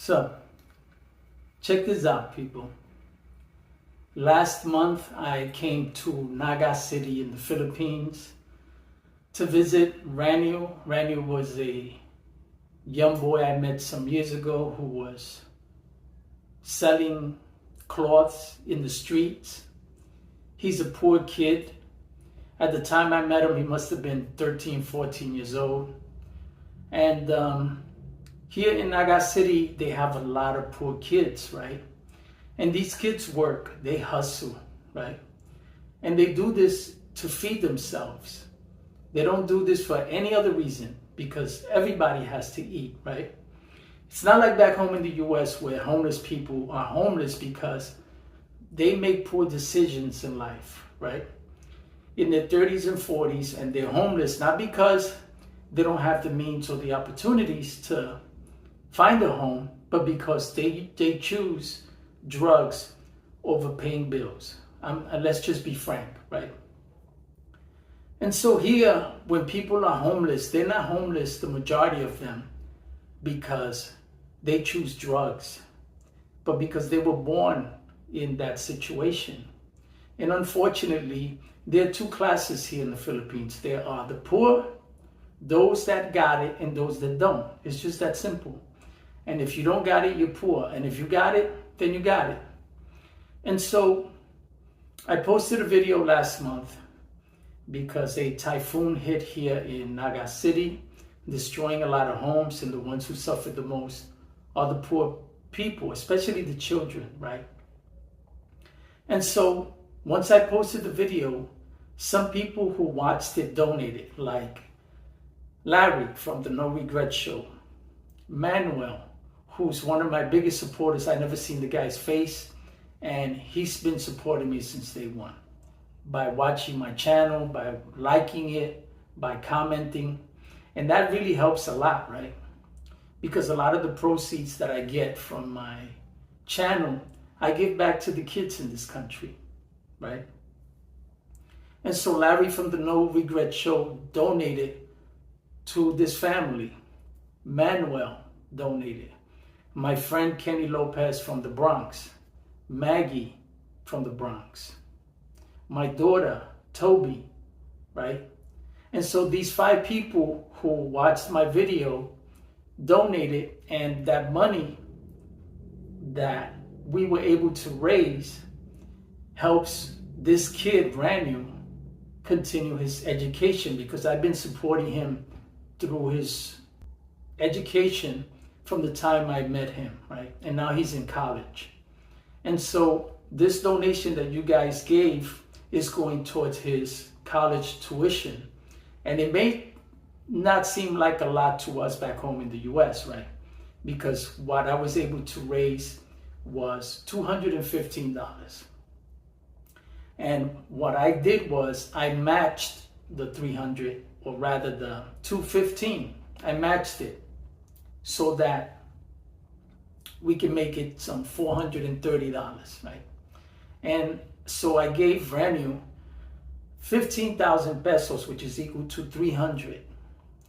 So, check this out, people. Last month, I came to Naga City in the Philippines to visit Ranu. Ranu was a young boy I met some years ago who was selling cloths in the streets. He's a poor kid. At the time I met him, he must have been 13, 14 years old. And here in Naga City, they have a lot of poor kids, right? And these kids work, they hustle, right? And they do this to feed themselves. They don't do this for any other reason, because everybody has to eat, right? It's not like back home in the US where homeless people are homeless because they make poor decisions in life, right? In their 30s and 40s, and they're homeless, not because they don't have the means or the opportunities to find a home, but because they choose drugs over paying bills. Let's just be frank, right? And so here, when people are homeless, they're not homeless, the majority of them, because they choose drugs, but because they were born in that situation. And unfortunately, there are two classes here in the Philippines. There are the poor, those that got it, and those that don't. It's just that simple. And if you don't got it, you're poor. And if you got it, then you got it. And so I posted a video last month because a typhoon hit here in Naga City, destroying a lot of homes, and the ones who suffered the most are the poor people, especially the children, right? And so once I posted the video, some people who watched it donated, like Larry from the No Regret Show, Manuel, who's one of my biggest supporters. I never seen the guy's face, and he's been supporting me since day one by watching my channel, by liking it, by commenting. And that really helps a lot, right? Because a lot of the proceeds that I get from my channel, I give back to the kids in this country, right? And so Larry from the No Regret Show donated to this family. Manuel donated. My friend Kenny Lopez from the Bronx. Maggie from the Bronx. My daughter, Toby, right? And so these 5 people who watched my video donated, and that money that we were able to raise helps this kid, Ranu, continue his education, because I've been supporting him through his education from the time I met him, right? And now he's in college. And so this donation that you guys gave is going towards his college tuition. And it may not seem like a lot to us back home in the US, right? Because what I was able to raise was $215. And what I did was I matched the 300, or rather the 215. I matched it so that we can make it some $430, right? And so I gave Ranu 15,000 pesos, which is equal to 300,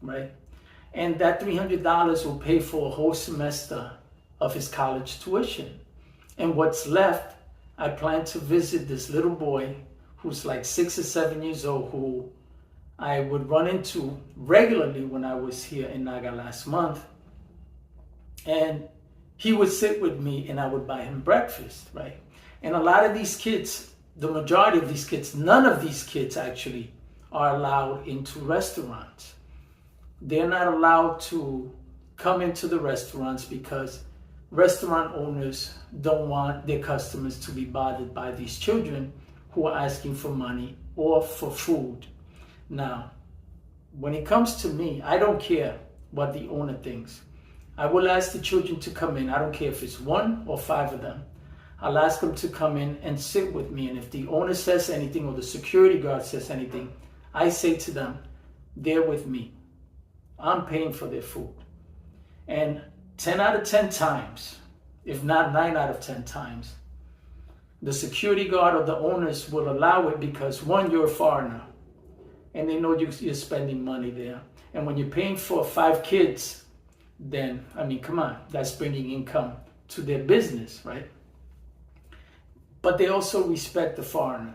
right? And that $300 will pay for a whole semester of his college tuition. And what's left, I plan to visit this little boy who's like 6 or 7 years old, who I would run into regularly when I was here in Naga last month. And he would sit with me and I would buy him breakfast, right? And a lot of these kids, the majority of these kids, none of these kids actually are allowed into restaurants. They're not allowed to come into the restaurants because restaurant owners don't want their customers to be bothered by these children who are asking for money or for food. Now, when it comes to me, I don't care what the owner thinks. I will ask the children to come in. I don't care if it's 1 or 5 of them. I'll ask them to come in and sit with me. And if the owner says anything or the security guard says anything, I say to them, they're with me. I'm paying for their food. And 10 out of 10 times, if not 9 out of 10 times, the security guard or the owners will allow it because, one, you're a foreigner and they know you're spending money there. And when you're paying for 5 kids, then, I mean, come on, that's bringing income to their business, right? But they also respect the foreigner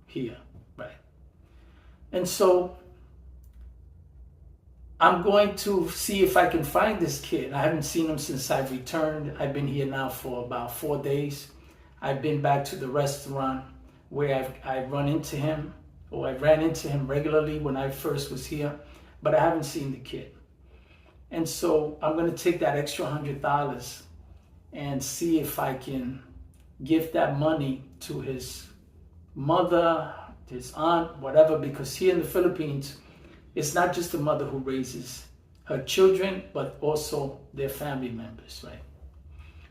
here, right? And so I'm going to see if I can find this kid. I haven't seen him since I've returned. I've been here now for about 4 days. I've been back to the restaurant where I ran into him regularly when I first was here, but I haven't seen the kid. And so I'm going to take that extra $100 and see if I can give that money to his mother, his aunt, whatever, because here in the Philippines, it's not just the mother who raises her children, but also their family members, right?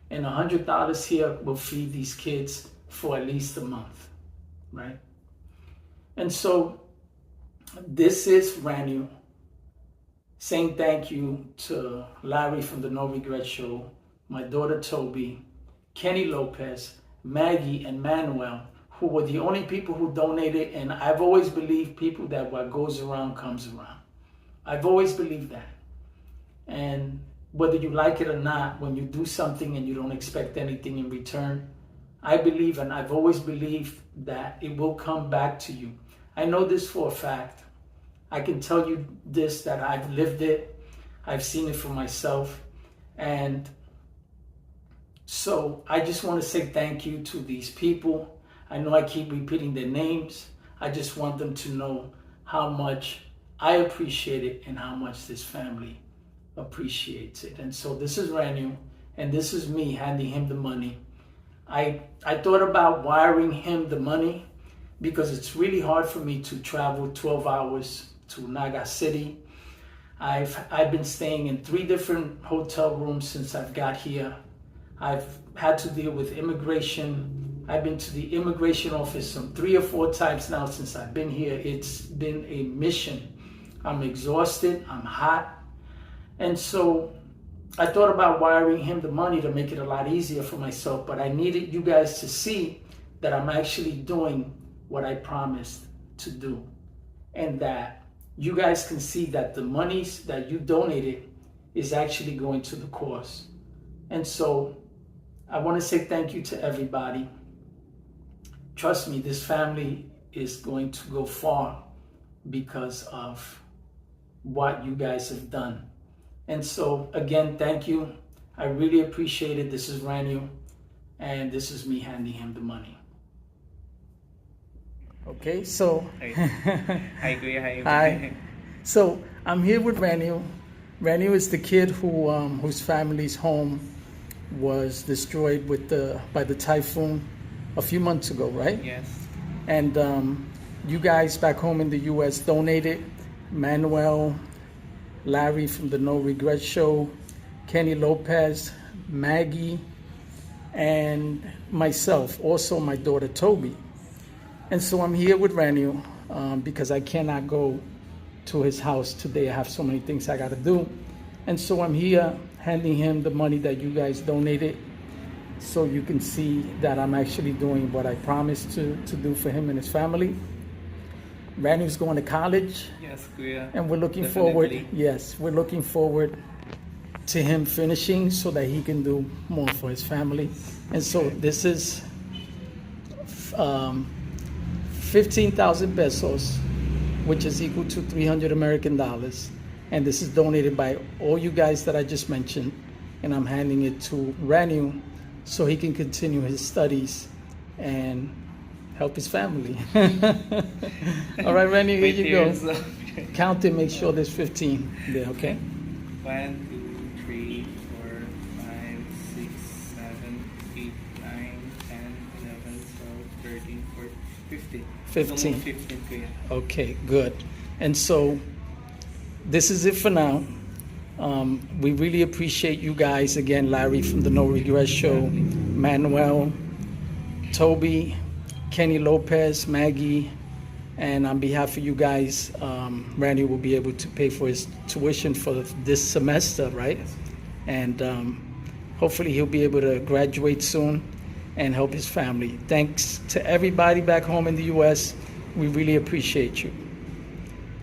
And $100 here will feed these kids for at least a month, right? And so this is Ranu saying thank you to Larry from the No Regret Show, my daughter Toby, Kenny Lopez, Maggie, and Manuel, who were the only people who donated. And I've always believed people that what goes around comes around. I've always believed that. And whether you like it or not, when you do something and you don't expect anything in return, I believe, and I've always believed, that it will come back to you. I know this for a fact. I can tell you this, that I've lived it. I've seen it for myself. And so I just want to say thank you to these people. I know I keep repeating their names. I just want them to know how much I appreciate it and how much this family appreciates it. And so this is Ranu, and this is me handing him the money. I thought about wiring him the money because it's really hard for me to travel 12 hours to Naga City. I've been staying in 3 different hotel rooms since I've got here. I've had to deal with immigration. I've been to the immigration office some 3 or 4 times now since I've been here. It's been a mission. I'm exhausted, I'm hot. And so I thought about wiring him the money to make it a lot easier for myself, but I needed you guys to see that I'm actually doing what I promised to do, and that you guys can see that the monies that you donated is actually going to the cause. And so I want to say thank you to everybody. Trust me, this family is going to go far because of what you guys have done. And so again, thank you. I really appreciate it. This is Ranu, and this is me handing him the money. Okay, so Hi, Kuya. hi. So I'm here with Ranu. Ranu is the kid whose family's home was destroyed by the typhoon a few months ago, right? Yes. And you guys back home in the U.S. donated. Manuel, Larry from the No Regret Show, Kenny Lopez, Maggie, and myself, also my daughter Toby. And so I'm here with Ranu because I cannot go to his house today. I have so many things I got to do. And so I'm here handing him the money that you guys donated, so you can see that I'm actually doing what I promised to do for him and his family. Ranu's going to college. Yes, Kuya. And we're looking Definitely. we're looking forward to him finishing so that he can do more for his family. And so this is 15,000 pesos, which is equal to 300 American dollars. And this is donated by all you guys that I just mentioned. And I'm handing it to Ranu so he can continue his studies and help his family. All right, Ranu, here you go. Count it, make sure there's 15 there, okay? 1, 2, 3, 4, 5, 6, 7, 8, 9, 10, 11, 12, 13, 14, 15. 15. 15, Kuya. Okay, good. And so this is it for now. We really appreciate you guys. Again, Larry from the No Regret Show, Manuel, Toby, Kenny Lopez, Maggie, and on behalf of you guys, Randy will be able to pay for his tuition for this semester, right? And hopefully he'll be able to graduate soon and help his family. Thanks to everybody back home in the U.S. We really appreciate you.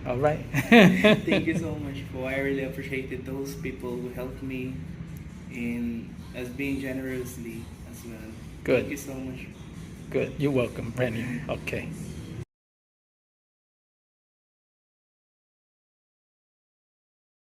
All right. Thank you so much po. I really appreciated those people who helped me in as being generously as well. Good. Thank you so much. Good. You're welcome, Rennie. Okay.